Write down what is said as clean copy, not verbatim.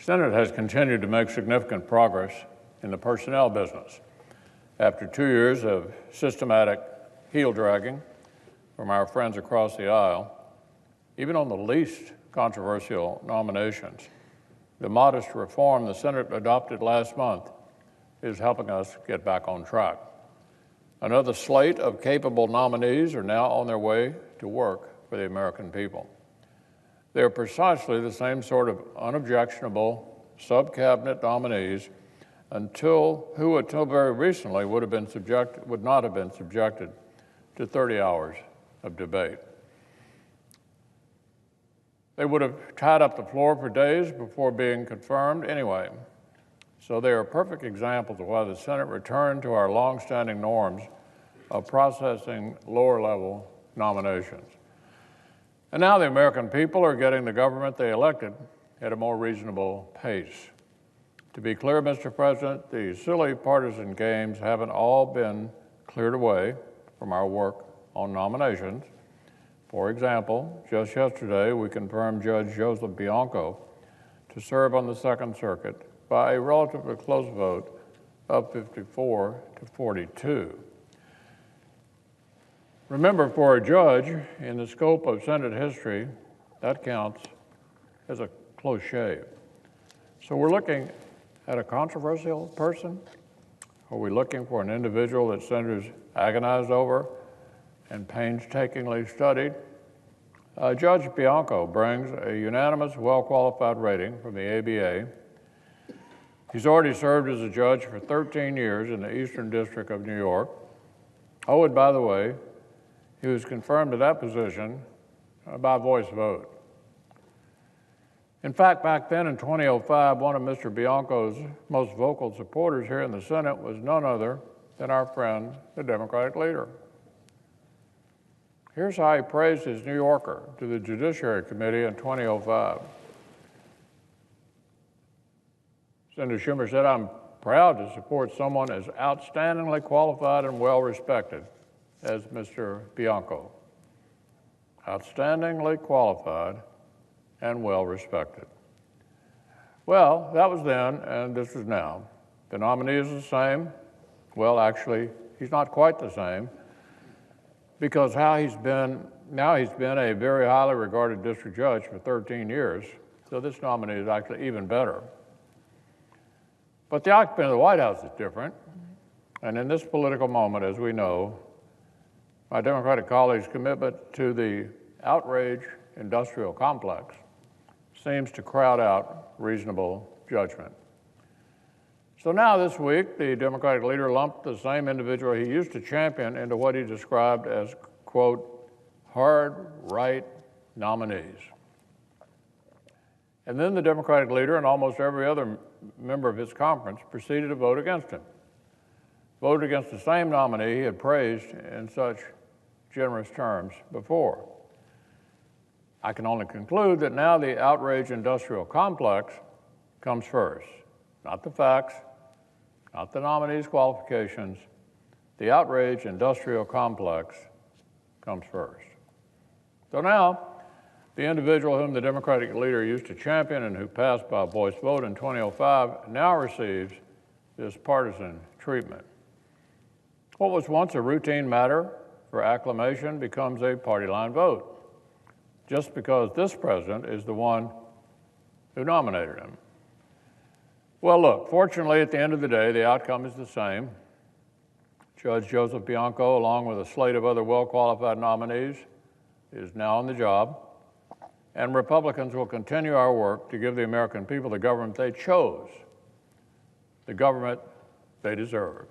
Senate has continued to make significant progress in the personnel business. After 2 years of systematic heel-dragging from our friends across the aisle, even on the least controversial nominations, the modest reform the Senate adopted last month is helping us get back on track. Another slate of capable nominees are now on their way to work for the American people. They are precisely the same sort of unobjectionable sub-cabinet nominees who until very recently would not have been subjected to 30 hours of debate. They would have tied up the floor for days before being confirmed anyway. So they are perfect examples of why the Senate returned to our longstanding norms of processing lower-level nominations. And now the American people are getting the government they elected at a more reasonable pace. To be clear, Mr. President, the silly partisan games haven't all been cleared away from our work on nominations. For example, just yesterday, we confirmed Judge Joseph Bianco to serve on the Second Circuit by a relatively close vote of 54 to 42. Remember, for a judge in the scope of Senate history, that counts as a close shave. So we're looking at a controversial person? Are we looking for an individual that senators agonized over and painstakingly studied? Judge Bianco brings a unanimous, well-qualified rating from the ABA. He's already served as a judge for 13 years in the Eastern District of New York. Oh, and by the way, he was confirmed to that position by voice vote. In fact, back then in 2005, one of Mr. Bianco's most vocal supporters here in the Senate was none other than our friend, the Democratic leader. Here's how he praised his New Yorker to the Judiciary Committee in 2005. Senator Schumer said, "I'm proud to support someone as outstandingly qualified and well-respected as Mr. Bianco." Outstandingly qualified and well-respected. Well, that was then, and this is now. The nominee is the same. Well, actually, he's not quite the same, because now he's been a very highly regarded district judge for 13 years, so this nominee is actually even better. But the occupant of the White House is different, and in this political moment, as we know, my Democratic colleagues' commitment to the outrage industrial complex seems to crowd out reasonable judgment. So now this week, the Democratic leader lumped the same individual he used to champion into what he described as, quote, hard right nominees. And then the Democratic leader and almost every other member of his conference proceeded to vote against him, voted against the same nominee he had praised in such generous terms before. I can only conclude that now the outrage industrial complex comes first. Not the facts, not the nominee's qualifications. The outrage industrial complex comes first. So now, the individual whom the Democratic leader used to champion and who passed by voice vote in 2005 now receives this partisan treatment. What was once a routine matter for acclamation becomes a party line vote, just because this president is the one who nominated him. Well, look, fortunately, at the end of the day, the outcome is the same. Judge Joseph Bianco, along with a slate of other well-qualified nominees, is now on the job, and Republicans will continue our work to give the American people the government they chose, the government they deserve.